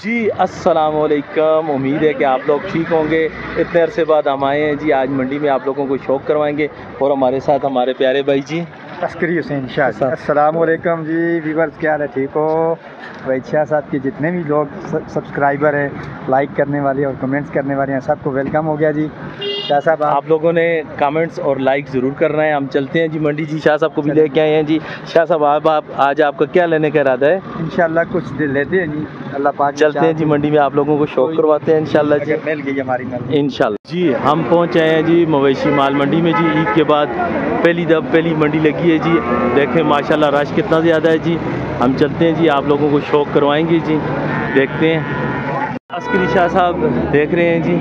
जी अस्सलाम वालेकुम। उम्मीद है कि आप लोग ठीक होंगे। इतने अरसे बाद हम आए हैं जी। आज मंडी में आप लोगों को शौक करवाएंगे और हमारे साथ हमारे प्यारे भाई जी अस्करी हुसैन शाह। अस्सलाम वालेकुम जी व्यूअर्स, क्या हाल है? ठीक हो भाई? शाह साहब के जितने भी लोग सब्सक्राइबर हैं, लाइक करने वाले और कमेंट्स करने वाले हैं, सबको वेलकम हो गया जी। शाह साहब आप लोगों ने कमेंट्स और लाइक ज़रूर करना है। हम चलते हैं जी मंडी जी। शाह साहब को भी लेके आए हैं जी। शाह साहब आप आज आपका क्या लेने का इरादा है? इंशाल्लाह कुछ लेते हैं जी, अल्लाह पाक। चलते हैं जी मंडी में, आप लोगों को शौक करवाते हैं इंशाल्लाह जी। मिल गई हमारी इंशाल्लाह जी। हम पहुँच आए हैं जी मवेशी माल मंडी में जी। ईद के बाद पहली मंडी लगी है जी। देखें माशाल्लाह रश कितना ज़्यादा है जी। हम चलते हैं जी, आप लोगों को शौक करवाएंगे जी। देखते हैं। अस्करी शाह साहब देख रहे हैं जी।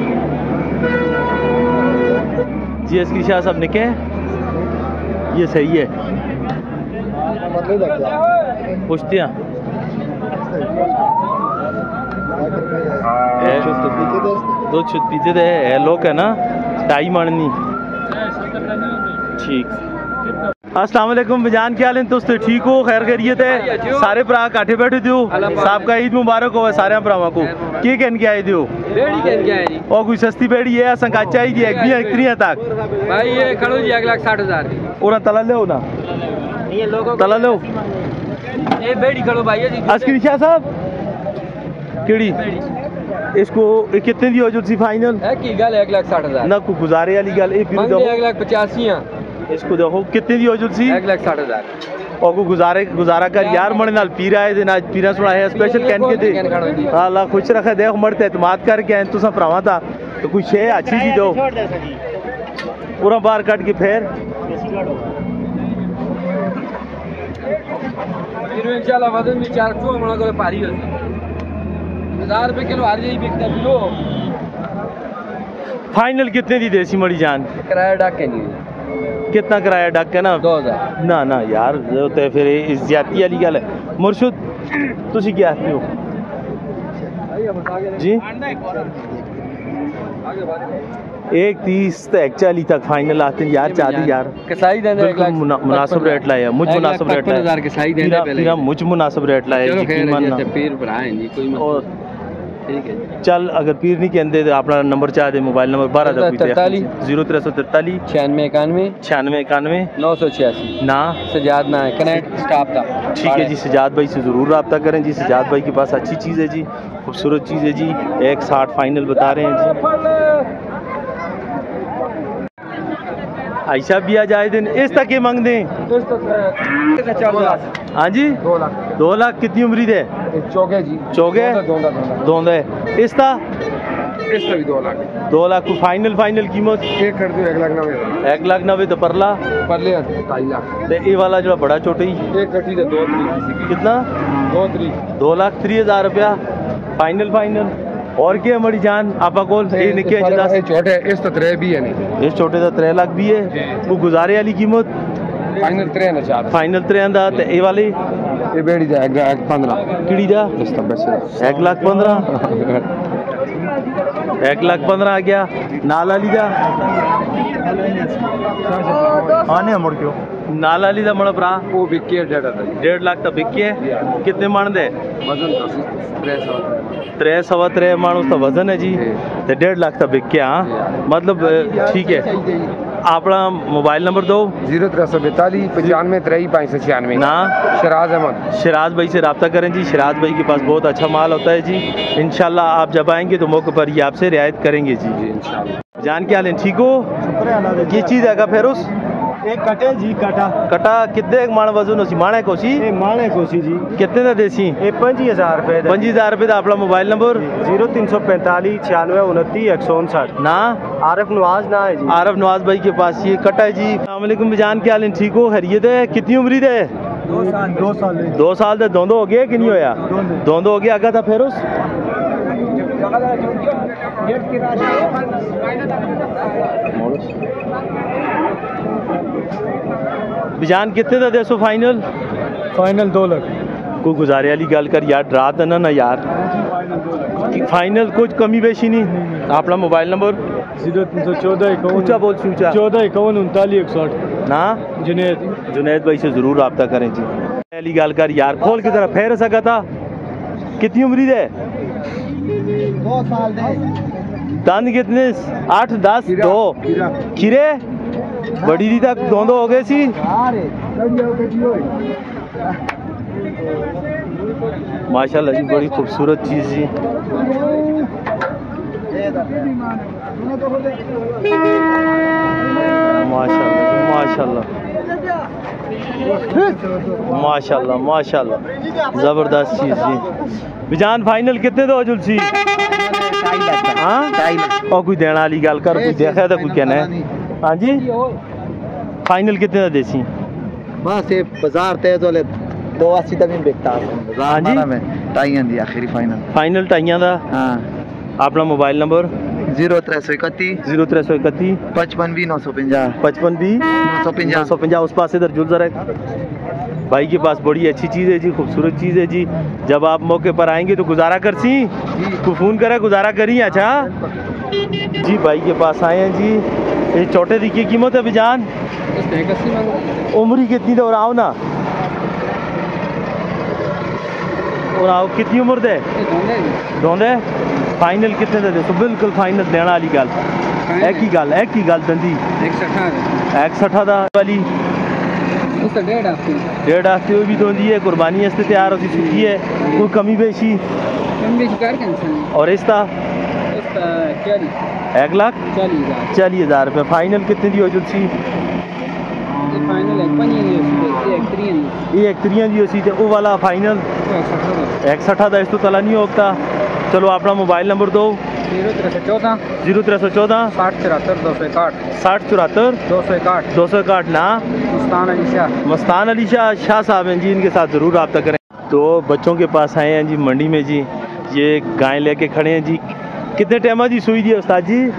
जी अस्करी शाह साहब निके ये सही है पूछते हैं दो छुट पीते थे लोग है ना टाई मारनी ठीक। अस्सलाम वालेकुम बजान, क्या हाल है? दोस्तों ठीक हो? खैर खैरियत है? सारे भरा काठे बैठे थे साहब का ईद मुबारक हो सारे भरावां को। की कहन के आए थे और कोई सस्ती बेड़ी है संकाचा ही एक भी इतनी तक भाई ये खड़ो जी 1,60,000 और तला ले ना ये लोगों तला लो ये बेड़ी खड़ो भाई जी। अस्करी शाह साहब केड़ी इसको कितने दी हो जो सी फाइनल है की गल 1,60,000 ना को गुजारे वाली गल ए फिर 1,85,000 इसको देखो कितने दी हो जो सी 1,60,000 और को गुजारा कर यार मरे नाल पीर आए दिन आज पीरा सुना है स्पेशल कैन के दे अल्लाह खुश रखे। देख मरते एतमाद करके आए तुसा भरावा था तो कुछ है अच्छी चीज दो पूरा बाहर काट के फिर इंशाल्लाह वजन भी 400 मणा को पारी हो 1000 रुपए किलो हर यही बिकता किलो। फाइनल कितने दी देसी मड़ी जान? किराया डाके नहीं कितना किराया डाक है ना 2000 ना ना यार तो फिर इस ज्यादती वाली गल है। मुर्शद तुसी क्या आते हो जी? 1,30 तो 1,40 तक फाइनल आते हैं यार। चाहती यार कसाई देने बिल्कुल मुनासिब रेट लाया मुझ मुनासिब रेट लाया 50,000 कसाई देने पहले मुझ मुनासिब रेट लाया यकीन मानना पीर बढ़ाएं जी कोई और ठीक है। चल अगर पीर नहीं कहते तो अपना नंबर चाह दे मोबाइल नंबर 0,343 9691 9691 986 ना सजाद ना है कनेक्ट स्टाफ था। ठीक है जी। सजाद भाई से ज़रूर रब्ता करें जी। सजाद भाई के पास अच्छी चीज़ है जी, खूबसूरत चीज़ है जी। 1,60 फाइनल बता रहे हैं जी। ऐसा भी आ जाए दिन इस तक ये मांग दें। हाँ जी 2 लाख कितनी उम्र है? चौगे जी चौगे दोंदे इसका भी 2 लाख 2 लाख को फाइनल कीमत एक कर दो 1,90,000 1,90,000 तो परला परले 2.5 लाख ते ये वाला जो बड़ा छोटा ही एक कटी तो 2 कितना 2,30,000 रुपया फाइनल। और क्या मड़ी जान आपा को निके छोटे इस तो 3 भी है नहीं इस छोटे का 3 लाख भी है। वो गुजारे वाली कीमत फाइनल 3 दा ते ये वाली ये बेड़ी दा 1,15 किड़ी दा 1,15,000 1,15,000 आ गया। नाल वाली दा आने मुड़ क्यों नाल वाली दा मड़ा भरा वो बिकी है 1.5 लाख तक बिकी है। कितने मन दे वजन 3 मन उसका वजन है जी तो 1.5 लाख तक बिके। हाँ मतलब ठीक है। अपना मोबाइल नंबर दो 0342 95 53 ना शराज अहमद शराज भाई से रब्ता करें जी। शराज भाई के पास बहुत अच्छा माल होता है जी। इंशाल्लाह आप जब आएंगे तो मौके पर ये आपसे रियायत करेंगे जी। इंशाल्लाह जान के हाल ठीक हो? ये चीज़ है फिर उस एक कटे जी कटा कितने मान वजन होसी माणे कोसी माने कोसी जी कितने का देसी 25,000 रुपए 25,000 रुपए का। अपना मोबाइल नंबर 0345 96 29 159 ना आरिफ नवाज ना है जी। आरिफ नवाज भाई के पास ये कटा है जी। अस्सलाम वालेकुम जान के हाल ठीक हो? खैरियत है? कितनी उम्र है? 2 साल दे दोंदो हो गया कि नहीं होया? दोंदो हो गया। आगा था फिर उस बिजान कितने का दे सो फाइनल 2 लाख कोई गुजारे वाली गल कर यार। डरा देना ना यार। फाइनल कुछ कमी बेशी नहीं। अपना मोबाइल नंबर 0314 ऊंचा बोल ऊंचा 14 51 39 160 ना जुनेद भाई से जरूर रब्ता करें जी। वाली गल कर यार खोल की तरह फेर सका था कितनी उम्र है? 2 साल दे। दंद कितने? 8 10 2 खीरे बड़ी दी तक दोनों हो गए सी। माशाल्लाह जी बड़ी खूबसूरत चीज़ जी। माशाल्लाह माशाल्लाह माशाल्लाह माशाल्लाह ज़बरदस्त चीज़ जी। बिजान फाइनल कितने दो जुलसी? हाँ और कोई देना वाली गल कर, कोई देखा था कोई कहना है? हाँ जी फाइनल कितने दा देसी? बस ये बाजार तेज वाले 280 तक नहीं बिकता। हाँ जी टाइयां दी आखिरी फाइनल टाइयां दा। हाँ अपना मोबाइल नंबर 0331 0331 55 20 950 55 20 950 उस पास इधर जुल जरा। भाई के पास बड़ी अच्छी चीज़ है जी, खूबसूरत चीज़ है जी। जब आप मौके पर आएंगे तो गुजारा कर सी को फ़ोन करे गुजारा करी। अच्छा जी भाई के पास आए हैं जी। ये छोटे दी की कीमत है बिजान? उम्र कितनी तो और आओ ना और आओ कितनी उम्र दे? दोंदे फाइनल कितने दे? तो बिल्कुल फाइनल देना वाली गल एक ही गल दंदी 160 दा वाली 1.5 हफ्ते भी दोंदी है। कुर्बानी वास्ते तैयार होती सुखी है, कोई कमी बेशी और इसका 1,40,000 रुपये। फाइनल कितने दी हो जुलसी? ये एक त्रियां दी होसी ते वो वाला फाइनल 160 दा इस तो तला नहीं होता। चलो अपना मोबाइल नंबर दो। 0314 60 74 261 ना मस्तान अली शाह साहब हैं जी। इनके साथ ज़रूर रब्ता करें। तो बच्चों के पास आए हैं जी मंडी में जी। ये गाय लेके खड़े हैं जी। कितने टाइम दी सुई दी है उस्ताद जी?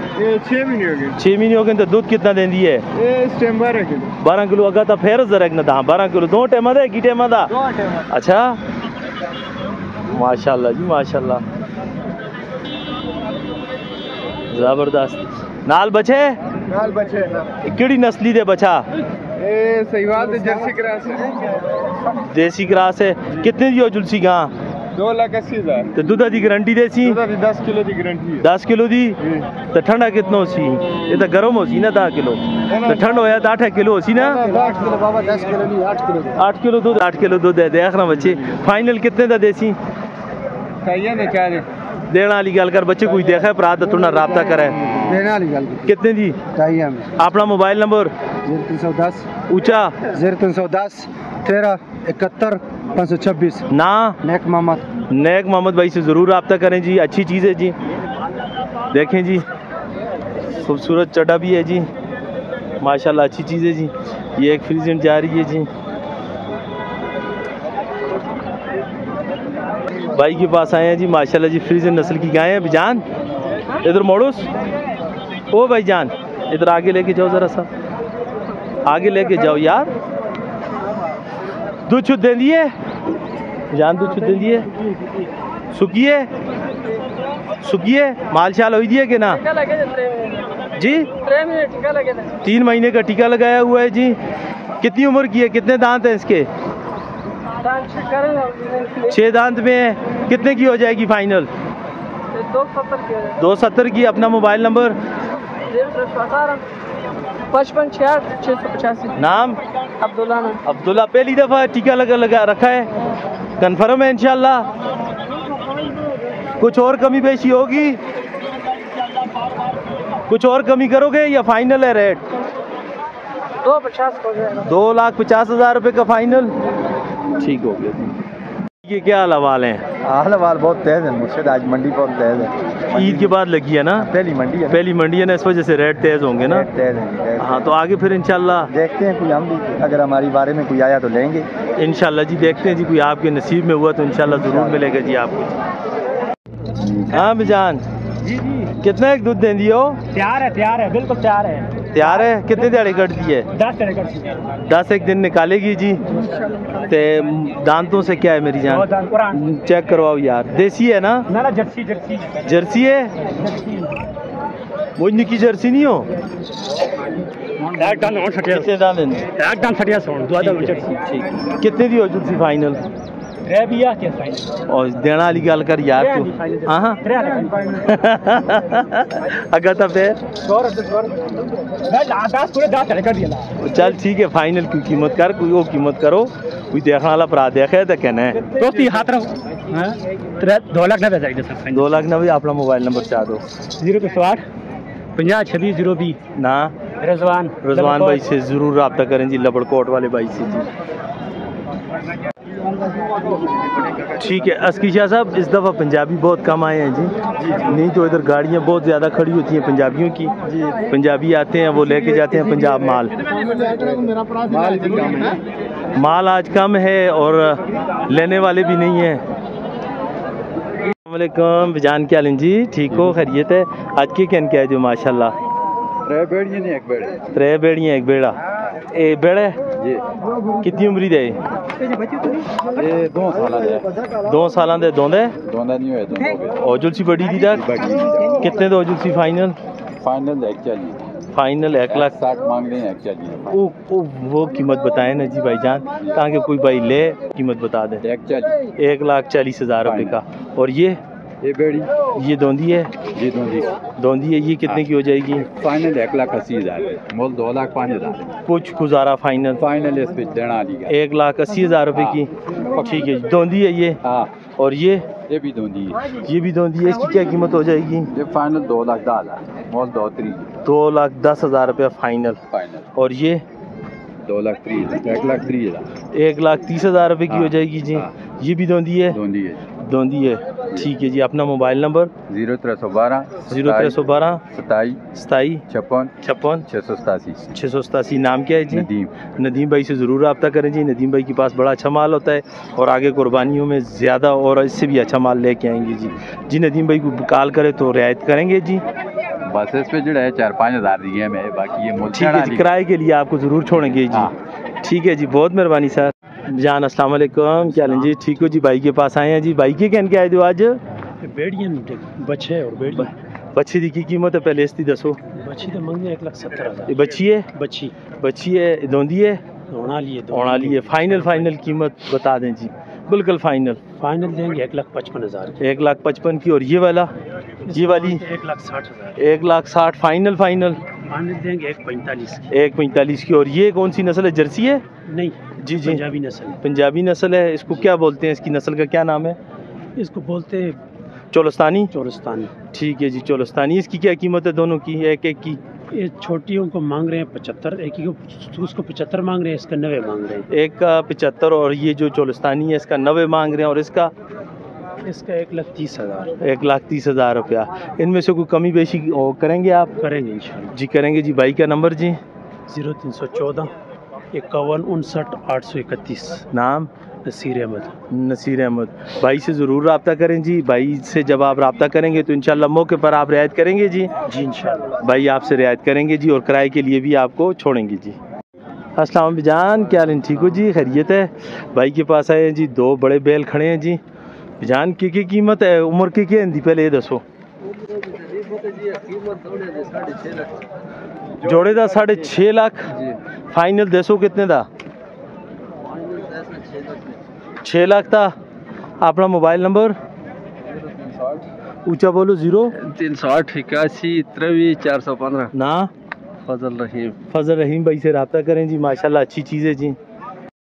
6 महीने हो गए। 6 महीने हो गए। तो दूध कितना देंदी है? इस टाइम 12 किलो। 12 किलो अगर तो फिर जरा ना था 12 किलो 2 टाइम दा की टाइम दा? अच्छा माशाल्लाह जी माशाल्लाह जबरदस्त। नाल बचे किड़ी नस्ली दे बचा? सहीवाल जर्सी क्रॉस है। देसी क्रॉस है। कितने दी हो जुलसी गां? 2,80,000। तो दूध की गारंटी देसी? 10 किलो की गारंटी है। 10 किलो दी। तो ठंडा कितना हो सी? ये तो गर्म हो सी ना 10 किलो तो ठंड होया तो 8 किलो हो सी ना? 8 किलो बाबा 10 किलो नहीं 8 किलो 8 किलो दूध 8 किलो दूध है। देख रहा बच्चे फाइनल कितने दा देसी? देना वाली गल कर बच्चे कोई देखा भरा तो थोड़ा रब्ता करे। देना वाली गल कितने दी? अपना मोबाइल नंबर 0310 ऊंचा 0310 13 71 526 ना नेक मोहम्मद भाई से ज़रूर रब्ता करें जी। अच्छी चीज़ है जी। देखें जी खूबसूरत चटा भी है जी माशाल्लाह अच्छी चीज़ है जी। ये एक फ्रीजन जा रही है जी। भाई के पास आए हैं जी माशाल्लाह जी। फ्रीजन नस्ल की गाय है बिजान। इधर मोड़ोस ओ भाई जान इधर आगे लेके जाओ ज़रा सा आगे लेके जाओ यार। दूध छुट दे दिए जान दूध छुट दे दिए सुखिए माल शाल हो दिए कि ना जी? 3 महीने का टीका लगाया हुआ है जी। कितनी उम्र की है? कितने दांत हैं इसके? 6 दांत में है। कितने की हो जाएगी फाइनल? 270 की। अपना मोबाइल नंबर 55 66 685। नाम? अब्दुल्ला। पहली दफ़ा टीका लगा रखा है? कंफर्म है इंशाल्लाह? कुछ और कमी पेशी होगी? कुछ और कमी करोगे या फाइनल है रेट? 2,50,000 रुपये का फाइनल। ठीक हो गया। ये क्या हाल है? हाल बहुत तेज है मुर्शिद। आज मंडी बहुत तेज है। ईद के बाद लगी है ना? पहली मंडी है ना इस वजह से रेट तेज होंगे ना? तेज है। हाँ तो आगे फिर इंशाल्लाह देखते हैं कोई हम भी अगर हमारी बारे में कोई आया तो लेंगे इंशाल्लाह जी। देखते हैं जी कोई आपके नसीब में हुआ तो इंशाल्लाह ज़रूर मिलेगा जी आपको। हाँ बिजान जी कितना एक दूध दें दियो? तैयार है बिल्कुल तैयार है। कितने दिहाड़ी कट दी है? 10 एक दिन निकालेगी जी। ते दांतों से क्या है मेरी जान? चेक करवाओ यार। देसी है ना? ना जर्सी है। मुझ की जर्सी नहीं हो? कितने दांत? ठीक। कितने दी हो जुलसी फाइनल? और देना वाली गल कर यार तू हाँ अगर तो फिर चल ठीक है फाइनल की कीमत कर कोई वो कीमत करो कोई देखने वाला भरा देखे तो कहना है 2 लाख 90 अपना मोबाइल नंबर चाह दो 0 50 26 020 ना रजवान भाई से ज़रूर रब्ता करें जी लबड़कोट वाले भाई से जी ठीक है। अस्की शाह साहब इस दफ़ा पंजाबी बहुत कम आए हैं जी नहीं तो इधर गाड़ियाँ बहुत ज़्यादा खड़ी होती हैं पंजाबियों की पंजाबी आते हैं वो लेके जाते हैं पंजाब माल आज कम है और लेने वाले भी नहीं हैं। अस्सलामुअलैकुम जान क्या लें जी ठीक हो खैरियत है आज के कहन क्या है जो माशाल्लाह 3 बेड़ियां ने 1 बेड़ा 3 बेड़ियां 1 बेड़ा ए बेड़ा जी कितनी उम्र दे ये 2 साल दे 2 साल दे दोंदे नहीं होए दोंदे ओजुल सी बड़ी दी तक कितने दो ओजुल सी फाइनल 1 लाख 60 मांग रहे हैं 140 वो कीमत बताएं ना जी भाईजान ताकि कोई भाई ले कीमत बता दे 1,40,000 रुपए का। और ये बेड़ी ये दोंदी है ये दोंदी है ये कितने की हो जाएगी फाइनल 1,80,000 मोल 2,05,000 कुछ गुजारा फाइनल इस पे देना दी 1,80,000 रुपए की ठीक है दोंदी है ये हाँ और ये भी दोंदी है इसकी क्या कीमत हो जाएगी ये फाइनल 2,10,000 मोल 2,10,000 रुपया फाइनल और ये 1,30,000 रुपए की हो जाएगी जी ये भी दोंदी है ठीक है जी। अपना मोबाइल नंबर 0312 27 56 687 नाम क्या है जी नदीम भाई से ज़रूर रब्ता करें जी नदीम भाई के पास बड़ा अच्छा माल होता है और आगे कुर्बानियों में ज़्यादा और इससे भी अच्छा माल लेके आएंगे जी नदीम भाई को कॉल करे तो रियायत करेंगे जी बस इस पे जो है 4-5 हज़ार दिए मैं बाकी ये ठीक है जी किराए के लिए आपको ज़रूर छोड़ेंगे जी ठीक है जी बहुत मेहरबानी सर जान अस्सलाम वालेकुम क्या हाल जी ठीक हो जी भाई के पास आए हैं जी भाई के कहन के आए जो आज बच्चे और बेड़ियां बच्ची की कीमत है पहले इसकी दसो बच्ची तो मंगने 1,70,000 बच्ची है दोंदी है ओणाली है फाइनल कीमत बता दें जी बिल्कुल फाइनल देंगे 1,55,000 1,55,000 की और ये वाली 1,60,000 1,60,000 फाइनल देंगे 1,45,000 की और ये कौन सी नस्ल है जर्सी है नहीं जी पंजाबी नस्ल है इसको क्या बोलते हैं इसकी नस्ल का क्या नाम है इसको बोलते हैं चोलस्तानी ठीक है जी चोलस्तानी इसकी क्या कीमत है दोनों की एक की ये छोटियों को मांग रहे हैं 75 एक ही को उसको 75 मांग रहे हैं इसका 90 मांग रहे हैं एक का 75 और ये जो चोलस्तानी है इसका 90 मांग रहे हैं और इसका 1,30,000 1,30,000 रुपया इनमें से कोई कमी बेशी करेंगे आप करेंगे इंशाल्लाह जी करेंगे जी भाई का नंबर जी 0314 51 59 831 नाम नसीर अहमद भाई से ज़रूर रब्ता करें जी भाई से जब आप रब्ता करेंगे तो इंशाल्लाह मौके पर आप रियायत करेंगे जी इंशाल्लाह भाई आपसे रियायत करेंगे जी और किराए के लिए भी आपको छोड़ेंगे जी। अस्सलाम जान क्या हाल ठीक हो जी खैरियत है भाई के पास आए हैं जी 2 बड़े बैल खड़े हैं जी जान की कीमत है उम्र की क्या हिंदी पहले ये दसो जोड़े का 6.5 लाख फाइनल दसो कितने का 6 लाख था। अपना मोबाइल नंबर ऊंचा बोलो 0360 81 23 415 ना फजल रहीम भाई से रब्ता करें जी माशाल्लाह अच्छी चीज़ है जी